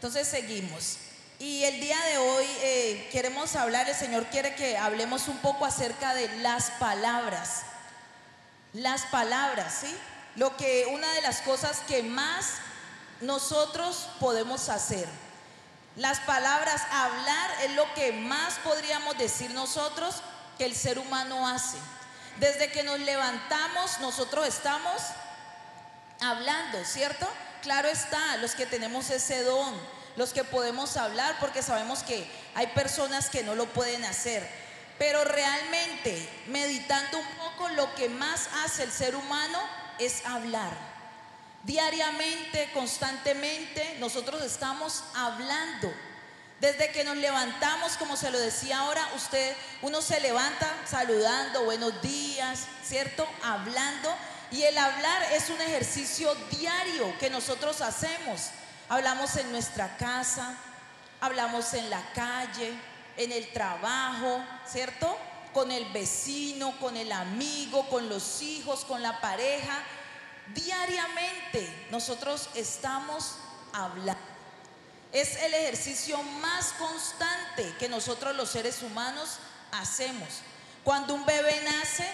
Entonces seguimos. Y el día de hoy queremos hablar, el Señor quiere que hablemos un poco acerca de las palabras. Las palabras, ¿sí? Una de las cosas que más nosotros podemos hacer. Las palabras, hablar es lo que más podríamos decir nosotros que el ser humano hace. Desde que nos levantamos, nosotros estamos hablando, ¿cierto? Claro está, los que tenemos ese don, los que podemos hablar, porque sabemos que hay personas que no lo pueden hacer. Pero realmente, meditando un poco, lo que más hace el ser humano es hablar. Diariamente, constantemente, nosotros estamos hablando. Desde que nos levantamos, como se lo decía ahora, uno se levanta saludando, buenos días, ¿cierto? Hablando. Y el hablar es un ejercicio diario que nosotros hacemos. Hablamos en nuestra casa, hablamos en la calle, en el trabajo, ¿cierto? Con el vecino, con el amigo, con los hijos, con la pareja. Diariamente nosotros estamos hablando. Es el ejercicio más constante que nosotros los seres humanos hacemos. Cuando un bebé nace,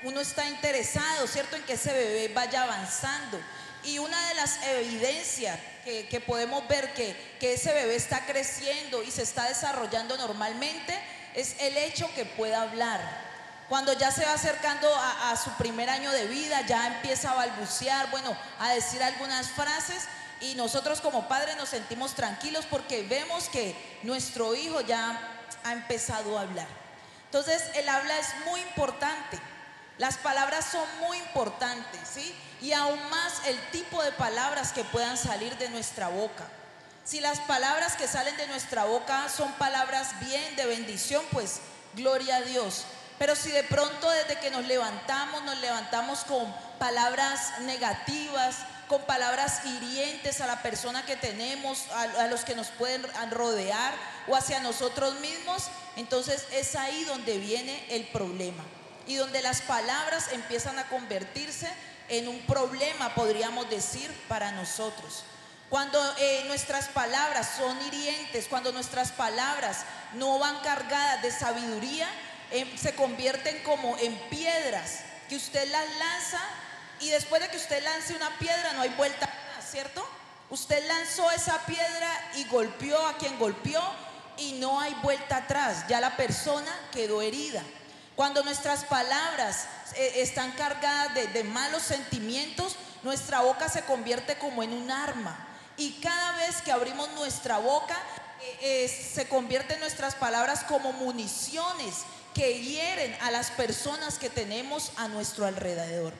uno está interesado, ¿cierto?, en que ese bebé vaya avanzando. Y una de las evidencias que podemos ver que ese bebé está creciendo y se está desarrollando normalmente es el hecho que pueda hablar. Cuando ya se va acercando a su primer año de vida, ya empieza a balbucear, a decir algunas frases, y nosotros como padres nos sentimos tranquilos porque vemos que nuestro hijo ya ha empezado a hablar. Entonces el habla es muy importante. Las palabras son muy importantes, ¿sí? Y aún más el tipo de palabras que puedan salir de nuestra boca. Si las palabras que salen de nuestra boca son palabras bien, de bendición, pues gloria a Dios. Pero si de pronto desde que nos levantamos con palabras negativas, con palabras hirientes a la persona que tenemos, a los que nos pueden rodear o hacia nosotros mismos, entonces es ahí donde viene el problema. Y donde las palabras empiezan a convertirse en un problema, podríamos decir, para nosotros. Cuando nuestras palabras son hirientes, cuando nuestras palabras no van cargadas de sabiduría, se convierten como en piedras que usted las lanza, y después de que usted lance una piedra no hay vuelta atrás, ¿cierto? Usted lanzó esa piedra y golpeó a quien golpeó y no hay vuelta atrás, ya la persona quedó herida. Cuando nuestras palabras están cargadas de malos sentimientos, nuestra boca se convierte como en un arma. Y cada vez que abrimos nuestra boca, se convierten nuestras palabras como municiones que hieren a las personas que tenemos a nuestro alrededor.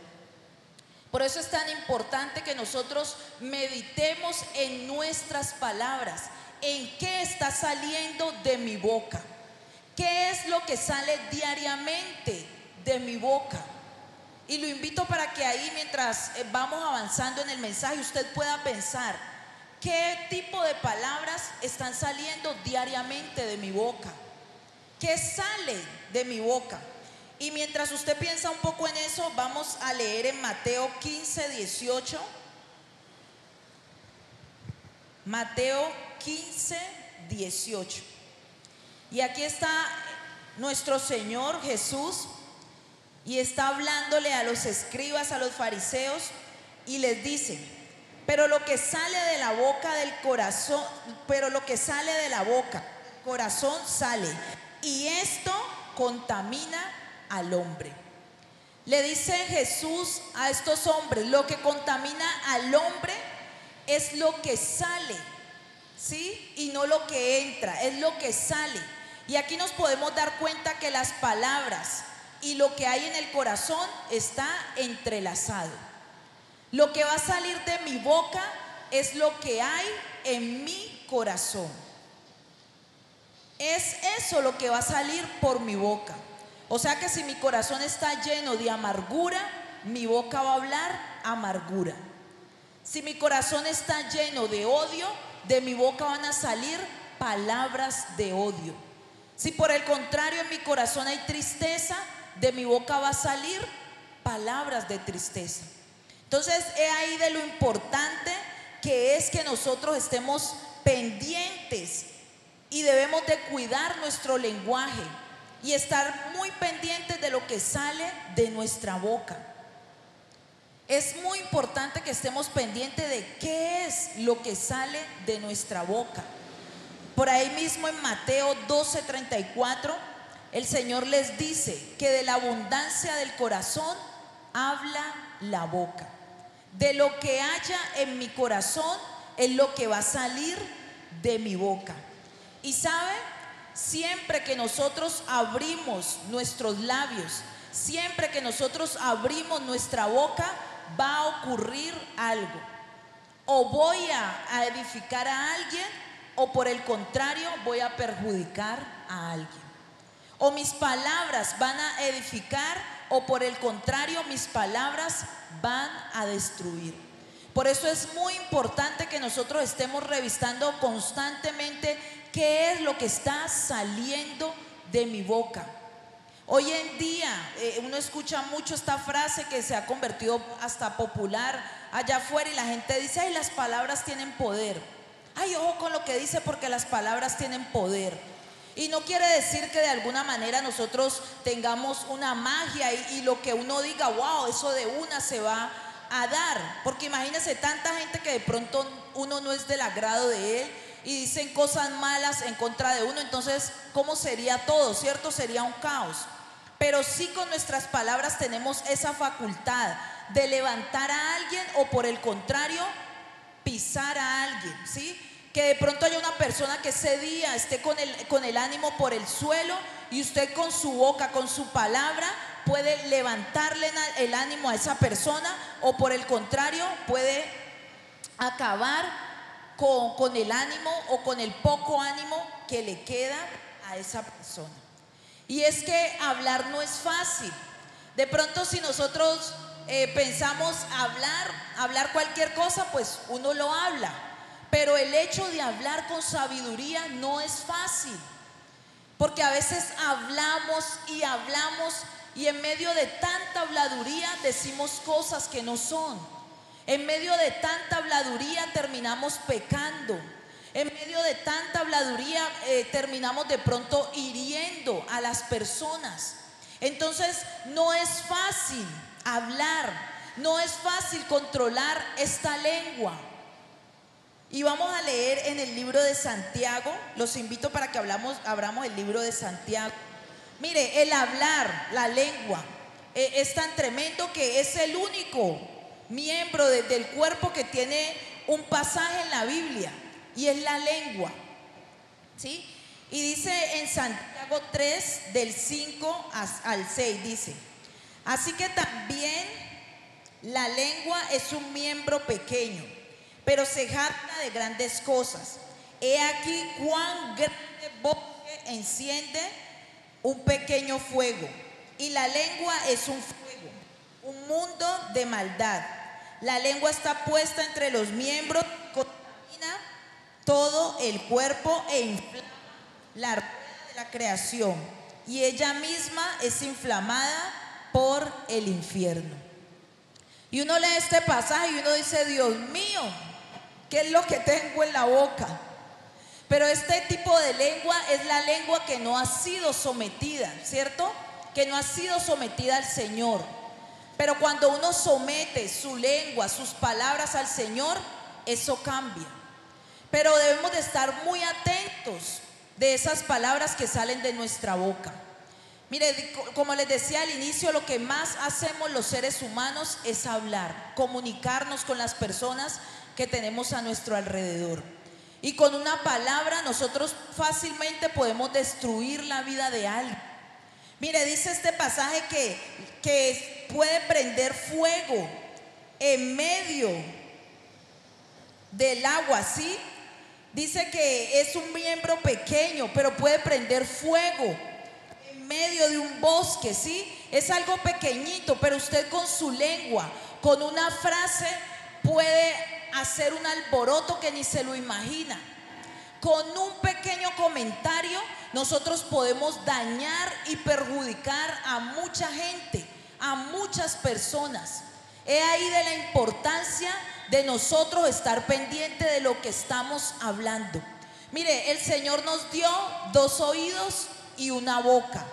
Por eso es tan importante que nosotros meditemos en nuestras palabras, en qué está saliendo de mi boca. ¿Qué es lo que sale diariamente de mi boca? Y lo invito para que ahí, mientras vamos avanzando en el mensaje, usted pueda pensar qué tipo de palabras están saliendo diariamente de mi boca. ¿Qué sale de mi boca? Y mientras usted piensa un poco en eso, vamos a leer en Mateo 15, 18. Mateo 15, 18. Y aquí está nuestro Señor Jesús y está hablándole a los escribas, a los fariseos, y les dice: pero lo que sale de la boca del corazón, corazón sale, y esto contamina al hombre. Le dice Jesús a estos hombres: lo que contamina al hombre es lo que sale, ¿sí? Y no lo que entra, es lo que sale. Y aquí nos podemos dar cuenta que las palabras y lo que hay en el corazón está entrelazado. Lo que va a salir de mi boca es lo que hay en mi corazón. Es eso lo que va a salir por mi boca. O sea que si mi corazón está lleno de amargura, mi boca va a hablar amargura. Si mi corazón está lleno de odio, de mi boca van a salir palabras de odio. Si por el contrario en mi corazón hay tristeza, de mi boca va a salir palabras de tristeza. Entonces, he ahí de lo importante que es que nosotros estemos pendientes y debemos de cuidar nuestro lenguaje y estar muy pendientes de lo que sale de nuestra boca. Es muy importante que estemos pendientes de qué es lo que sale de nuestra boca. Por ahí mismo en Mateo 12:34, el Señor les dice que de la abundancia del corazón habla la boca. De lo que haya en mi corazón es lo que va a salir de mi boca. Y sabe, siempre que nosotros abrimos nuestros labios, siempre que nosotros abrimos nuestra boca, va a ocurrir algo. O voy a edificar a alguien, o por el contrario voy a perjudicar a alguien. O mis palabras van a edificar, o por el contrario mis palabras van a destruir. Por eso es muy importante que nosotros estemos revisando constantemente qué es lo que está saliendo de mi boca. Hoy en día uno escucha mucho esta frase que se ha convertido hasta popular allá afuera, y la gente dice: ay, las palabras tienen poder. Ay, ojo con lo que dice, porque las palabras tienen poder. Y no quiere decir que de alguna manera nosotros tengamos una magia y lo que uno diga, wow, eso de una se va a dar. Porque imagínense tanta gente que de pronto uno no es del agrado de él y dicen cosas malas en contra de uno. Entonces, ¿cómo sería todo? ¿Cierto? Sería un caos. Pero sí, con nuestras palabras tenemos esa facultad de levantar a alguien, o por el contrario, pisar a alguien, ¿sí? Que de pronto haya una persona que ese día esté con el ánimo por el suelo, y usted con su boca, con su palabra, puede levantarle el ánimo a esa persona, o por el contrario puede acabar con el ánimo o con el poco ánimo que le queda a esa persona. Y es que hablar no es fácil. De pronto, si nosotros pensamos hablar cualquier cosa, pues uno lo habla. Pero el hecho de hablar con sabiduría no es fácil, porque a veces hablamos y en medio de tanta habladuría decimos cosas que no son. En medio de tanta habladuría terminamos pecando. En medio de tanta habladuría terminamos de pronto hiriendo a las personas. Entonces no es fácil hablar, no es fácil controlar esta lengua. Y vamos a leer en el libro de Santiago. Los invito para que abramos el libro de Santiago. Mire, el hablar, la lengua, es tan tremendo que es el único miembro del cuerpo que tiene un pasaje en la Biblia, y es la lengua, ¿sí? Y dice en Santiago 3, del 5 al 6, dice: así que también la lengua es un miembro pequeño, pero se jacta de grandes cosas. He aquí cuán grande bosque enciende un pequeño fuego. Y la lengua es un fuego, un mundo de maldad. La lengua está puesta entre los miembros, contamina todo el cuerpo e inflama la rueda de la creación, y ella misma es inflamada por el infierno. Y uno lee este pasaje y uno dice: Dios mío, ¿qué es lo que tengo en la boca? Pero este tipo de lengua es la lengua que no ha sido sometida, ¿cierto? Que no ha sido sometida al Señor. Pero cuando uno somete su lengua, sus palabras al Señor, eso cambia. Pero debemos de estar muy atentos de esas palabras que salen de nuestra boca. Mire, como les decía al inicio, lo que más hacemos los seres humanos es hablar, comunicarnos con las personas que tenemos a nuestro alrededor. Y con una palabra nosotros fácilmente podemos destruir la vida de alguien. Mire, dice este pasaje que puede prender fuego en medio del agua, ¿sí? Dice que es un miembro pequeño, pero puede prender fuego en medio de un bosque, ¿sí? Es algo pequeñito, pero usted con su lengua, con una frase, puede hacer un alboroto que ni se lo imagina. Con un pequeño comentario nosotros podemos dañar y perjudicar a mucha gente, a muchas personas. He ahí de la importancia de nosotros estar pendiente de lo que estamos hablando. Mire, el Señor nos dio 2 oídos y una boca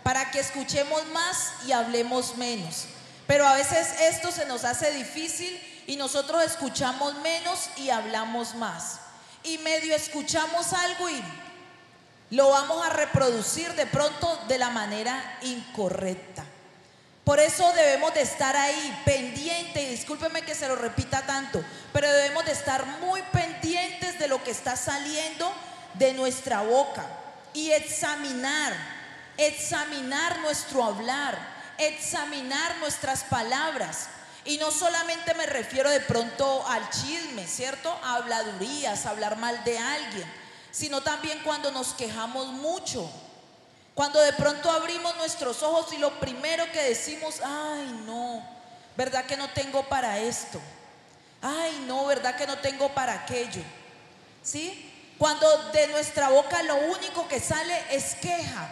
para que escuchemos más y hablemos menos. Pero a veces esto se nos hace difícil y nosotros escuchamos menos y hablamos más. Y medio escuchamos algo y lo vamos a reproducir de pronto de la manera incorrecta. Por eso debemos de estar ahí pendientes, y discúlpeme que se lo repita tanto, pero debemos de estar muy pendientes de lo que está saliendo de nuestra boca y examinar nuestro hablar, examinar nuestras palabras. Y no solamente me refiero de pronto al chisme, ¿cierto? A habladurías, a hablar mal de alguien, sino también cuando nos quejamos mucho. Cuando de pronto abrimos nuestros ojos y lo primero que decimos, ay no, ¿verdad que no tengo para esto? Ay no, ¿verdad que no tengo para aquello? ¿Sí? Cuando de nuestra boca lo único que sale es queja.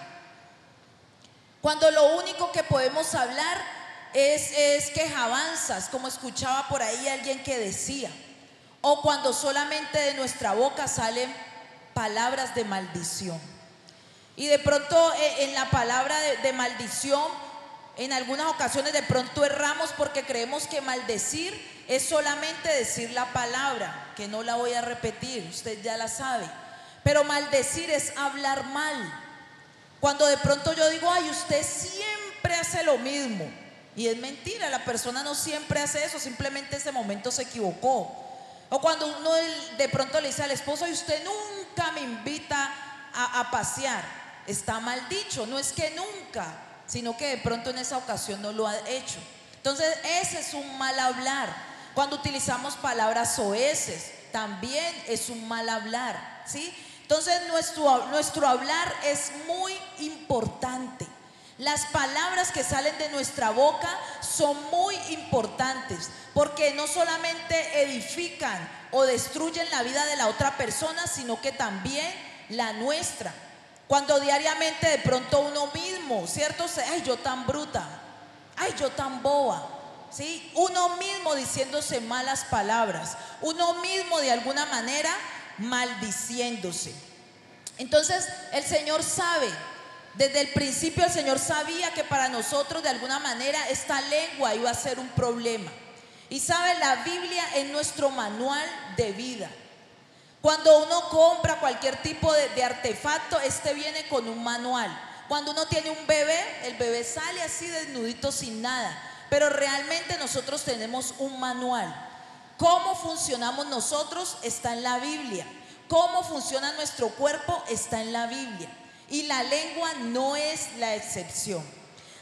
Cuando lo único que podemos hablar es quejabanzas, como escuchaba por ahí alguien que decía. O cuando solamente de nuestra boca salen palabras de maldición. Y de pronto en la palabra de maldición, en algunas ocasiones de pronto erramos porque creemos que maldecir es solamente decir la palabra, que no la voy a repetir, usted ya la sabe. Pero maldecir es hablar mal. Cuando de pronto yo digo, ay, usted siempre hace lo mismo. Y es mentira, la persona no siempre hace eso, simplemente ese momento se equivocó. O cuando uno de pronto le dice al esposo, y usted nunca me invita a pasear. Está mal dicho, no es que nunca, sino que de pronto en esa ocasión no lo ha hecho. Entonces ese es un mal hablar. Cuando utilizamos palabras soeces, también es un mal hablar, ¿sí? Entonces nuestro hablar es muy importante. Las palabras que salen de nuestra boca son muy importantes, porque no solamente edifican o destruyen la vida de la otra persona, sino que también la nuestra. Cuando diariamente de pronto uno mismo, ¿cierto? Ay, yo tan bruta, ay, yo tan boba, ¿sí? Uno mismo diciéndose malas palabras, uno mismo de alguna manera maldiciéndose. Entonces el Señor sabe, desde el principio el Señor sabía que para nosotros de alguna manera esta lengua iba a ser un problema. Y sabe, la Biblia es nuestro manual de vida. Cuando uno compra cualquier tipo de artefacto, este viene con un manual. Cuando uno tiene un bebé, el bebé sale así desnudito sin nada. Pero realmente nosotros tenemos un manual. Cómo funcionamos nosotros está en la Biblia. Cómo funciona nuestro cuerpo está en la Biblia. Y la lengua no es la excepción.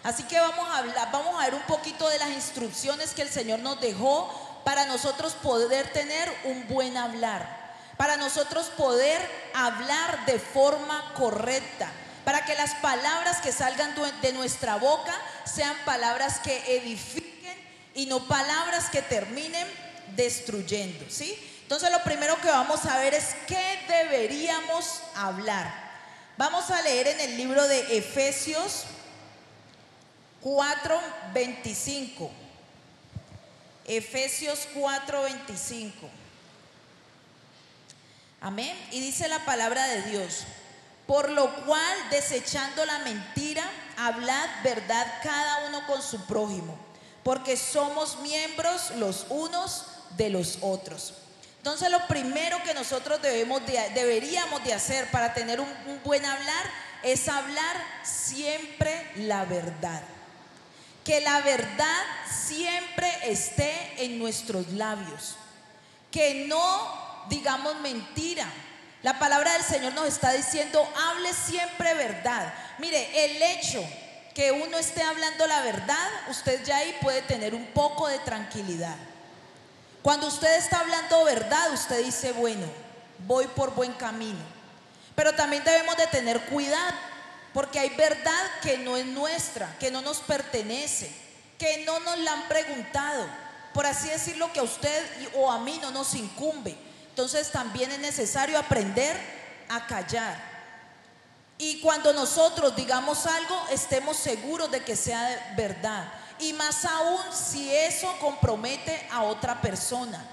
Así que vamos a ver un poquito de las instrucciones que el Señor nos dejó para nosotros poder tener un buen hablar. Para nosotros poder hablar de forma correcta, para que las palabras que salgan de nuestra boca sean palabras que edifiquen y no palabras que terminen destruyendo, ¿sí? Entonces lo primero que vamos a ver es qué deberíamos hablar. Vamos a leer en el libro de Efesios 4:25. Efesios 4:25. Amén. Y dice la palabra de Dios: por lo cual, desechando la mentira, hablad verdad cada uno con su prójimo, porque somos miembros los unos de los otros. Entonces lo primero que nosotros deberíamos de hacer para tener un buen hablar es hablar siempre la verdad. Que la verdad siempre esté en nuestros labios. Que no digamos mentira. La palabra del Señor nos está diciendo, hable siempre verdad. Mire, el hecho que uno esté hablando la verdad, usted ya ahí puede tener un poco de tranquilidad. Cuando usted está hablando verdad, usted dice, bueno, voy por buen camino. Pero también debemos de tener cuidado, porque hay verdad que no es nuestra, que no nos pertenece, que no nos la han preguntado, por así decirlo, que a usted o a mí no nos incumbe. Entonces también es necesario aprender a callar. Y cuando nosotros digamos algo, estemos seguros de que sea verdad. Y más aún si eso compromete a otra persona.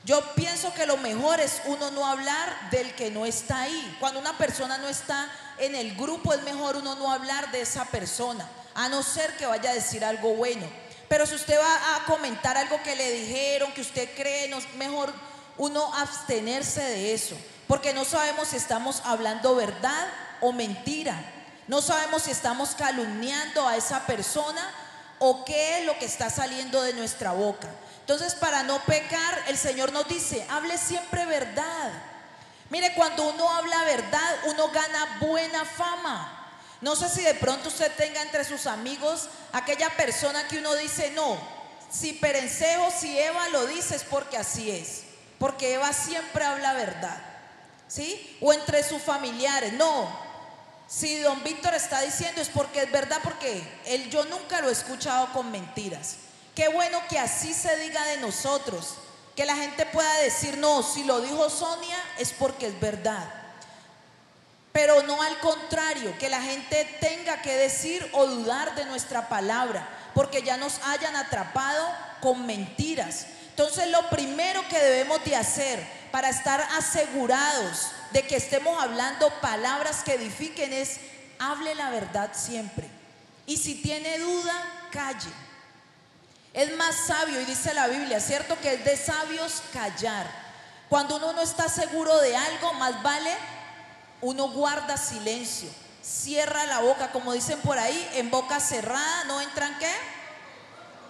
Yo pienso que lo mejor es uno no hablar del que no está ahí. Cuando una persona no está en el grupo, es mejor uno no hablar de esa persona, a no ser que vaya a decir algo bueno. Pero si usted va a comentar algo que le dijeron, que usted cree, no, mejor uno abstenerse de eso, porque no sabemos si estamos hablando verdad o mentira. No sabemos si estamos calumniando a esa persona o qué es lo que está saliendo de nuestra boca. Entonces, para no pecar, el Señor nos dice, hable siempre verdad. Mire, cuando uno habla verdad, uno gana buena fama. No sé si de pronto usted tenga entre sus amigos aquella persona que uno dice, no, si Perencejo, si Eva lo dice es porque así es, porque Eva siempre habla verdad, ¿sí? O entre sus familiares, no, si don Víctor está diciendo es porque es verdad, porque yo nunca lo he escuchado con mentiras. Qué bueno que así se diga de nosotros, que la gente pueda decir, no, si lo dijo Sonia es porque es verdad. Pero no al contrario, que la gente tenga que decir o dudar de nuestra palabra, porque ya nos hayan atrapado con mentiras. Entonces, lo primero que debemos de hacer para estar asegurados de que estemos hablando palabras que edifiquen es, hable la verdad siempre. Y si tiene duda, calle. Es más sabio, y dice la Biblia, ¿cierto? Que es de sabios callar. Cuando uno no está seguro de algo, más vale uno guarda silencio, cierra la boca, como dicen por ahí, en boca cerrada no entran ¿qué?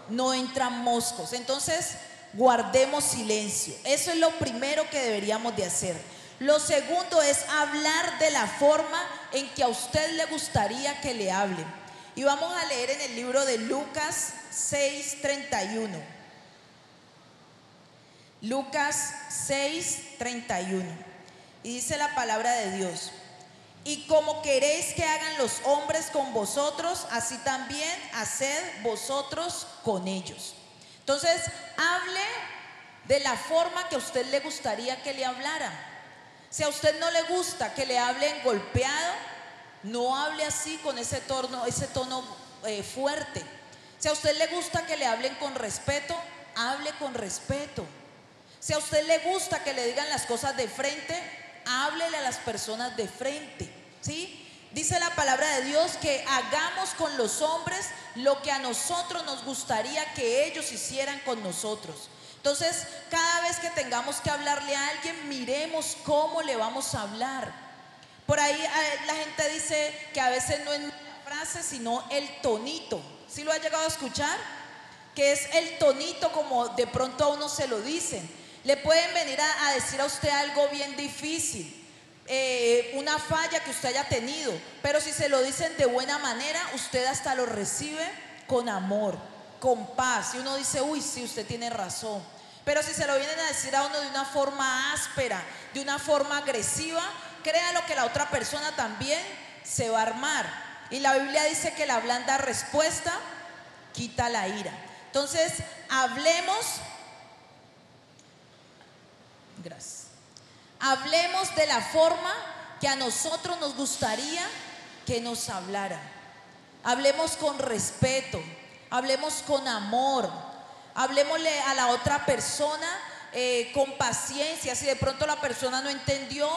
No entran moscos. Entonces, guardemos silencio. Eso es lo primero que deberíamos de hacer. Lo segundo es hablar de la forma en que a usted le gustaría que le hablen. Y vamos a leer en el libro de Lucas 6:31. Lucas 6:31. Y dice la palabra de Dios: y como queréis que hagan los hombres con vosotros, así también haced vosotros con ellos. Entonces, hable de la forma que a usted le gustaría que le hablara. Si a usted no le gusta que le hablen golpeado, no hable así con ese tono fuerte. Si a usted le gusta que le hablen con respeto, hable con respeto. Si a usted le gusta que le digan las cosas de frente, háblele a las personas de frente, ¿sí? Dice la palabra de Dios que hagamos con los hombres lo que a nosotros nos gustaría que ellos hicieran con nosotros. Entonces, cada vez que tengamos que hablarle a alguien, miremos cómo le vamos a hablar. Por ahí la gente dice que a veces no es la frase, sino el tonito. ¿Sí lo ha llegado a escuchar? Que es el tonito como de pronto a uno se lo dicen. Le pueden venir a decir a usted algo bien difícil, una falla que usted haya tenido, pero si se lo dicen de buena manera, usted hasta lo recibe con amor, con paz, y uno dice, uy, sí, usted tiene razón. Pero si se lo vienen a decir a uno de una forma áspera, de una forma agresiva, créalo que la otra persona también se va a armar. Y la Biblia dice que la blanda respuesta quita la ira. Entonces, hablemos de la forma que a nosotros nos gustaría que nos hablara. Hablemos con respeto, hablemos con amor, hablemosle a la otra persona con paciencia. Si de pronto la persona no entendió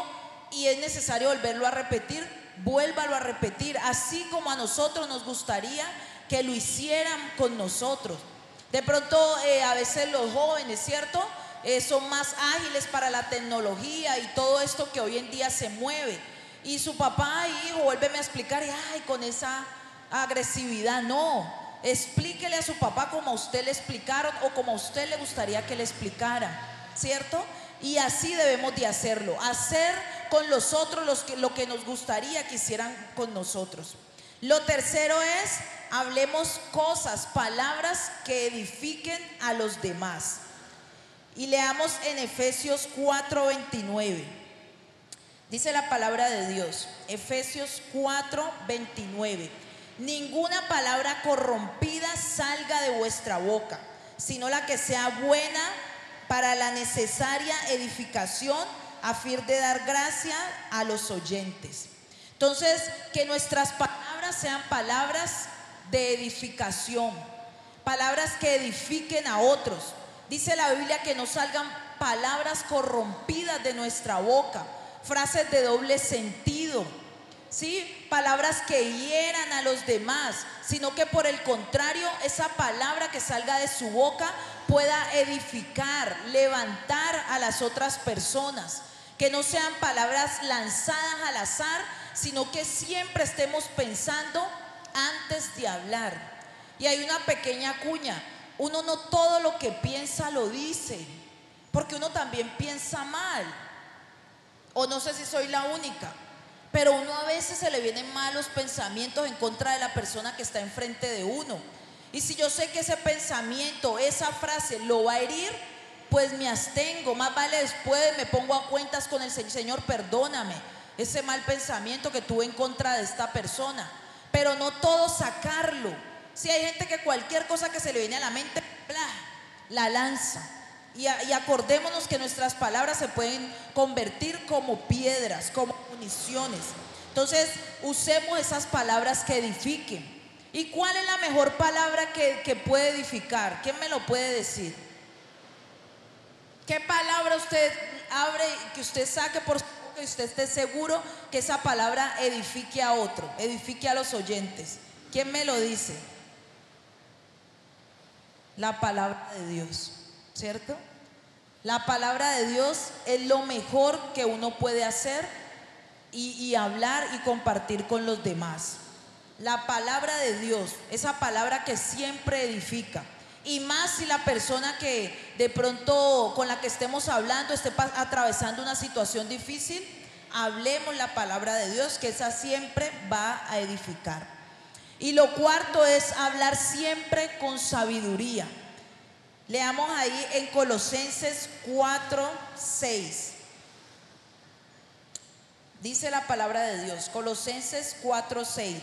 y es necesario volverlo a repetir, vuélvalo a repetir, así como a nosotros nos gustaría que lo hicieran con nosotros. De pronto a veces los jóvenes, ¿cierto? Son más ágiles para la tecnología y todo esto que hoy en día se mueve. Y su papá, hijo, vuélveme a explicar, y ay, con esa agresividad, no. Explíquele a su papá como a usted le explicaron o como a usted le gustaría que le explicara, ¿cierto? Y así debemos de hacerlo, hacer con los otros lo que nos gustaría que hicieran con nosotros. Lo tercero es, hablemos cosas, palabras que edifiquen a los demás. Y leamos en Efesios 4:29. Dice la palabra de Dios, Efesios 4:29. Ninguna palabra corrompida salga de vuestra boca, sino la que sea buena para la necesaria edificación, a fin de dar gracia a los oyentes. Entonces, que nuestras palabras sean palabras de edificación, palabras que edifiquen a otros. Dice la Biblia que no salgan palabras corrompidas de nuestra boca, frases de doble sentido, ¿sí? Palabras que hieran a los demás, sino que por el contrario, esa palabra que salga de su boca pueda edificar, levantar a las otras personas. Que no sean palabras lanzadas al azar, sino que siempre estemos pensando antes de hablar. Y hay una pequeña cuña: uno no todo lo que piensa lo dice, porque uno también piensa mal. O no sé si soy la única, pero uno a veces se le vienen malos pensamientos en contra de la persona que está enfrente de uno. Y si yo sé que ese pensamiento, esa frase lo va a herir, pues me abstengo. Más vale después me pongo a cuentas con el Señor: Señor, perdóname ese mal pensamiento que tuve en contra de esta persona. Pero no todo sacarlo. Si hay gente que cualquier cosa que se le viene a la mente, ¡bla!, la lanza. Y acordémonos que nuestras palabras se pueden convertir como piedras, como municiones. Entonces, usemos esas palabras que edifiquen. ¿Y cuál es la mejor palabra que puede edificar? ¿Quién me lo puede decir? ¿Qué palabra usted abre y que usted saque por su boca y usted esté seguro que esa palabra edifique a otro, edifique a los oyentes? ¿Quién me lo dice? La palabra de Dios, ¿cierto? La palabra de Dios es lo mejor que uno puede hacer y hablar y compartir con los demás. La palabra de Dios, esa palabra que siempre edifica. Y más si la persona que de pronto con la que estemos hablando esté atravesando una situación difícil, hablemos la palabra de Dios, que esa siempre va a edificar. Y lo cuarto es hablar siempre con sabiduría. Leamos ahí en Colosenses 4:6. Dice la palabra de Dios, Colosenses 4:6.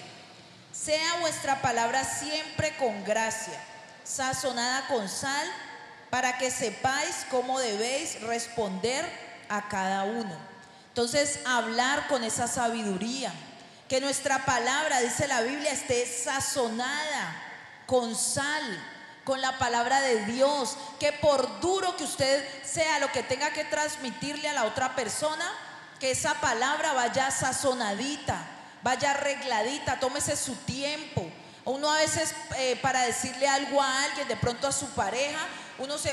Sea vuestra palabra siempre con gracia, sazonada con sal, para que sepáis cómo debéis responder a cada uno. Entonces, hablar con esa sabiduría. Que nuestra palabra, dice la Biblia, esté sazonada con sal, con la palabra de Dios. Que por duro que usted sea lo que tenga que transmitirle a la otra persona, que esa palabra vaya sazonadita, vaya arregladita, tómese su tiempo. Uno a veces para decirle algo a alguien, de pronto a su pareja,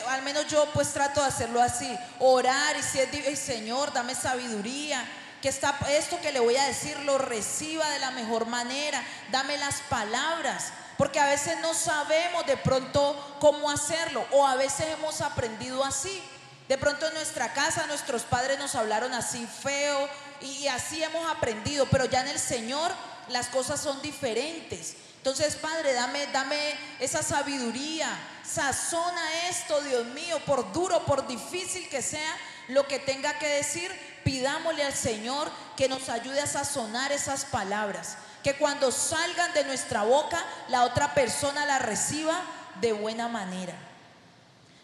al menos yo pues trato de hacerlo así, orar, y si es Señor, dame sabiduría, que esto que le voy a decir lo reciba de la mejor manera, dame las palabras, porque a veces no sabemos de pronto cómo hacerlo, o a veces hemos aprendido así. De pronto en nuestra casa nuestros padres nos hablaron así feo y así hemos aprendido, pero ya en el Señor las cosas son diferentes. Entonces, Padre, dame esa sabiduría, sazona esto, Dios mío, por duro, por difícil que sea lo que tenga que decir, pidámosle al Señor que nos ayude a sazonar esas palabras, que cuando salgan de nuestra boca, la otra persona la reciba de buena manera.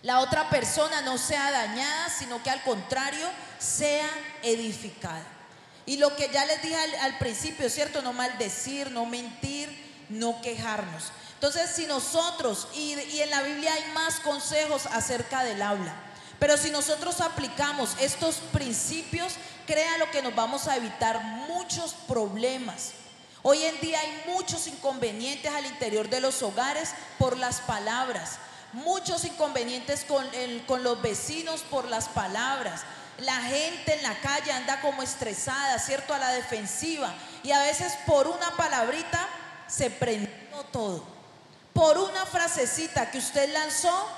La otra persona no sea dañada, sino que al contrario, sea edificada. Y lo que ya les dije al principio, ¿cierto? No maldecir, no mentir, no quejarnos. Entonces, si nosotros, y en la Biblia hay más consejos acerca del habla, pero si nosotros aplicamos estos principios, créanlo que nos vamos a evitar muchos problemas. Hoy en día hay muchos inconvenientes al interior de los hogares por las palabras, muchos inconvenientes con los vecinos por las palabras. La gente en la calle anda como estresada, ¿cierto? A la defensiva, y a veces por una palabrita se prendió todo. Por una frasecita que usted lanzó,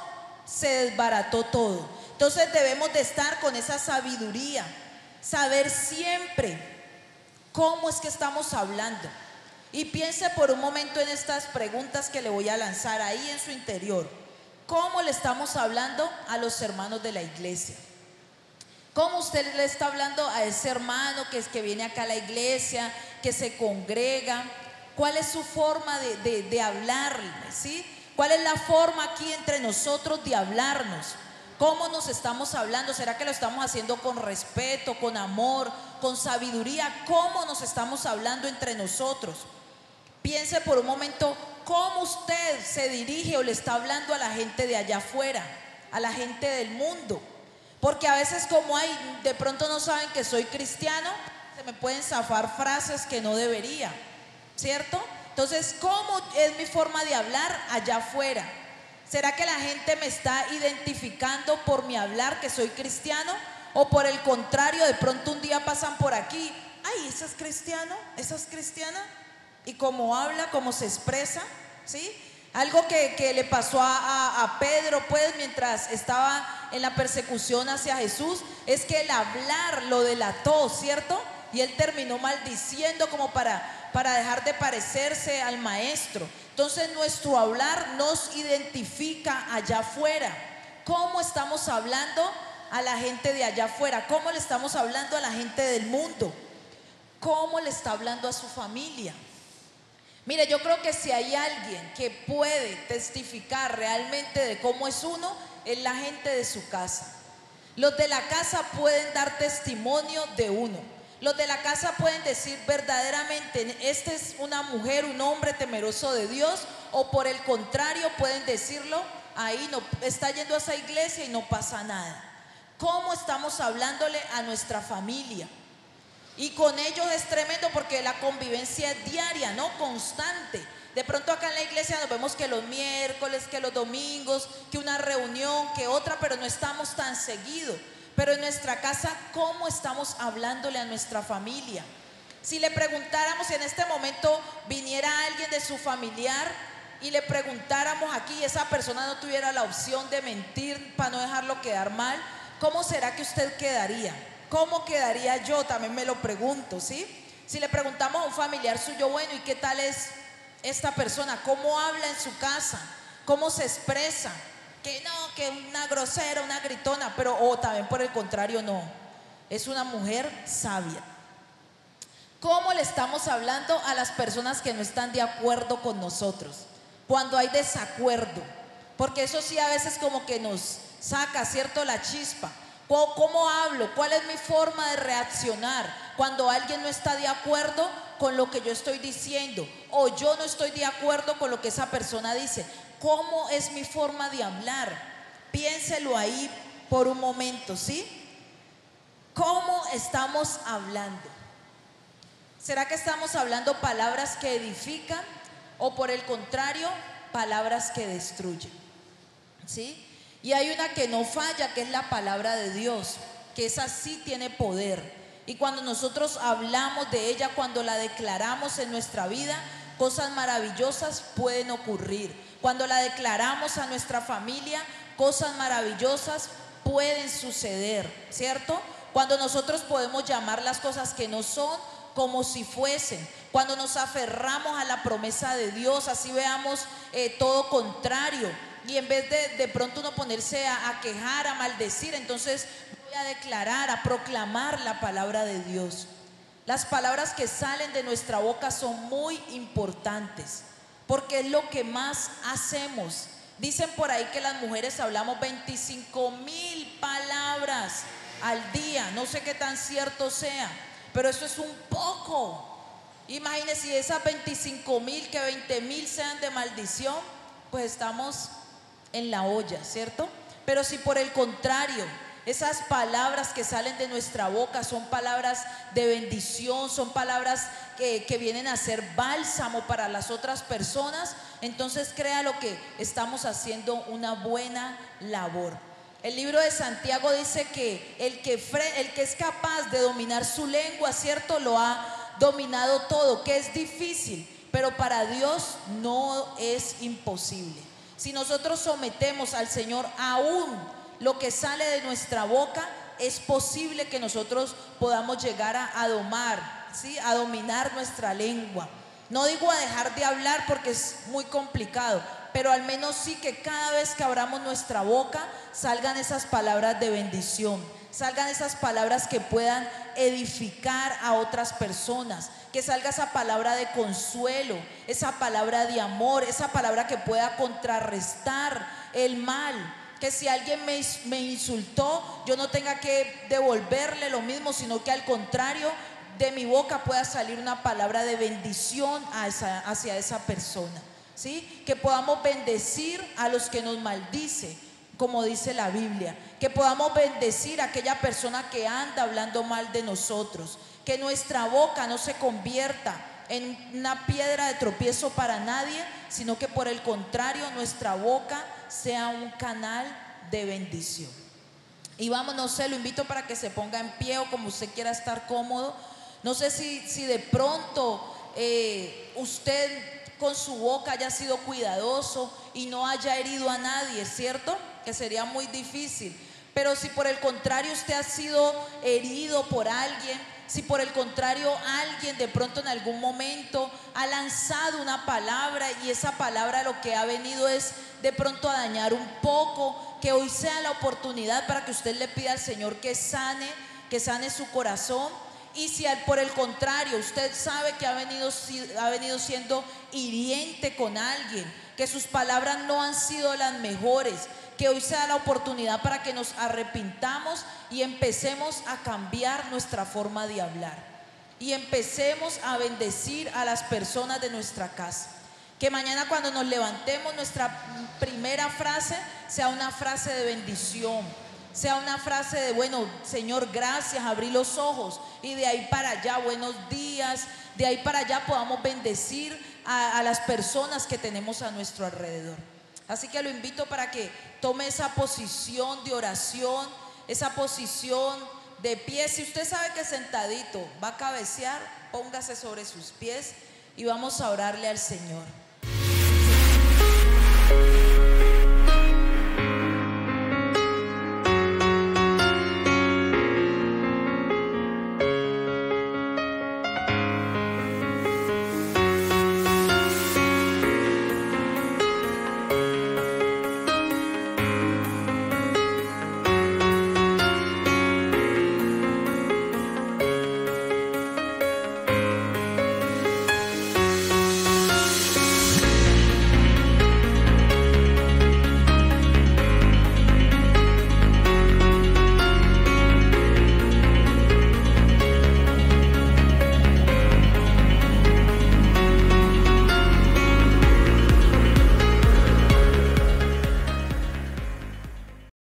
se desbarató todo. Entonces debemos de estar con esa sabiduría, saber siempre cómo es que estamos hablando. Y piense por un momento en estas preguntas que le voy a lanzar ahí en su interior. ¿Cómo le estamos hablando a los hermanos de la iglesia? ¿Cómo usted le está hablando a ese hermano que viene acá a la iglesia, que se congrega? ¿Cuál es su forma de hablarle? ¿Sí? ¿Cuál es la forma aquí entre nosotros de hablarnos? ¿Cómo nos estamos hablando? ¿Será que lo estamos haciendo con respeto, con amor, con sabiduría? ¿Cómo nos estamos hablando entre nosotros? Piense por un momento cómo usted se dirige o le está hablando a la gente de allá afuera. a la gente del mundo. Porque a veces como de pronto no saben que soy cristiano, se me pueden zafar frases que no debería, ¿cierto? Entonces, ¿cómo es mi forma de hablar allá afuera? ¿Será que la gente me está identificando por mi hablar que soy cristiano? ¿O por el contrario, de pronto un día pasan por aquí, ay, ese es cristiano, esa es cristiana? Y cómo habla, cómo se expresa, ¿sí? Algo que le pasó a Pedro, pues, mientras estaba en la persecución hacia Jesús, es que el hablar lo delató, ¿cierto? Y él terminó maldiciendo como para dejar de parecerse al maestro. Entonces nuestro hablar nos identifica allá afuera. ¿Cómo estamos hablando a la gente de allá afuera? ¿Cómo le estamos hablando a la gente del mundo? ¿Cómo le está hablando a su familia? Mire, yo creo que si hay alguien que puede testificar realmente de cómo es uno, es la gente de su casa. Los de la casa pueden dar testimonio de uno. Los de la casa pueden decir verdaderamente, este es una mujer, un hombre temeroso de Dios, o por el contrario pueden decirlo, ahí no está yendo a esa iglesia y no pasa nada. ¿Cómo estamos hablándole a nuestra familia? Y con ellos es tremendo porque la convivencia es diaria, ¿no? Constante. De pronto acá en la iglesia nos vemos que los miércoles, que los domingos, que una reunión, que otra, pero no estamos tan seguido. Pero en nuestra casa, ¿cómo estamos hablándole a nuestra familia? Si le preguntáramos, si en este momento viniera alguien de su familiar y le preguntáramos aquí y esa persona no tuviera la opción de mentir para no dejarlo quedar mal, ¿cómo será que usted quedaría? ¿Cómo quedaría yo? También me lo pregunto, ¿sí? Si le preguntamos a un familiar suyo, bueno, ¿y qué tal es esta persona? ¿Cómo habla en su casa? ¿Cómo se expresa? Que no, que una grosera, una gritona, pero también por el contrario, no. Es una mujer sabia. ¿Cómo le estamos hablando a las personas que no están de acuerdo con nosotros? Cuando hay desacuerdo. Porque eso sí a veces como que nos saca, ¿cierto?, la chispa. ¿Cómo hablo? ¿Cuál es mi forma de reaccionar cuando alguien no está de acuerdo con lo que yo estoy diciendo? O yo no estoy de acuerdo con lo que esa persona dice. ¿Cómo es mi forma de hablar? Piénselo ahí por un momento, ¿sí? ¿Cómo estamos hablando? ¿Será que estamos hablando palabras que edifican o por el contrario, palabras que destruyen? ¿Sí? Y hay una que no falla, que es la palabra de Dios, que esa sí tiene poder. Y cuando nosotros hablamos de ella, cuando la declaramos en nuestra vida, cosas maravillosas pueden ocurrir. Cuando la declaramos a nuestra familia, cosas maravillosas pueden suceder, ¿cierto? Cuando nosotros podemos llamar las cosas que no son como si fuesen. Cuando nos aferramos a la promesa de Dios, así veamos todo contrario. Y en vez de pronto uno ponerse a quejar, a maldecir, entonces voy a declarar, a proclamar la palabra de Dios. Las palabras que salen de nuestra boca son muy importantes, porque es lo que más hacemos. Dicen por ahí que las mujeres hablamos 25,000 palabras al día. No sé qué tan cierto sea, pero eso es un poco. Imagínense si esas 25,000, que 20,000 sean de maldición, pues estamos en la olla, ¿cierto? Pero si por el contrario, esas palabras que salen de nuestra boca son palabras de bendición, son palabras que vienen a ser bálsamo para las otras personas, entonces créalo que estamos haciendo una buena labor. El libro de Santiago dice que el que es capaz de dominar su lengua, ¿cierto?, lo ha dominado todo, que es difícil, pero para Dios no es imposible. Si nosotros sometemos al Señor aún lo que sale de nuestra boca, es posible que nosotros podamos llegar a domar, ¿sí?, a dominar nuestra lengua. No digo a dejar de hablar porque es muy complicado, pero al menos sí que cada vez que abramos nuestra boca salgan esas palabras de bendición, salgan esas palabras que puedan edificar a otras personas, que salga esa palabra de consuelo, esa palabra de amor, esa palabra que pueda contrarrestar el mal, que si alguien me insultó, yo no tenga que devolverle lo mismo, sino que al contrario, de mi boca pueda salir una palabra de bendición hacia esa persona, ¿sí? Que podamos bendecir a los que nos maldicen como dice la Biblia, que podamos bendecir a aquella persona que anda hablando mal de nosotros, que nuestra boca no se convierta en una piedra de tropiezo para nadie, sino que por el contrario nuestra boca sea un canal de bendición. Y vamos, no sé, lo invito para que se ponga en pie o como usted quiera estar cómodo. No sé si de pronto usted con su boca haya sido cuidadoso y no haya herido a nadie, ¿cierto? Que sería muy difícil. Pero si por el contrario usted ha sido herido por alguien, si por el contrario alguien de pronto en algún momento ha lanzado una palabra y esa palabra lo que ha venido es de pronto a dañar un poco, que hoy sea la oportunidad para que usted le pida al Señor que sane su corazón. Y si por el contrario usted sabe que ha venido siendo hiriente con alguien, que sus palabras no han sido las mejores, que hoy sea la oportunidad para que nos arrepintamos y empecemos a cambiar nuestra forma de hablar y empecemos a bendecir a las personas de nuestra casa. Que mañana cuando nos levantemos nuestra primera frase sea una frase de bendición, sea una frase de: bueno, Señor, gracias, abrí los ojos, y de ahí para allá, buenos días, de ahí para allá podamos bendecir a las personas que tenemos a nuestro alrededor. Así que lo invito para que tome esa posición de oración, esa posición de pie. Si usted sabe que sentadito va a cabecear, póngase sobre sus pies y vamos a orarle al Señor.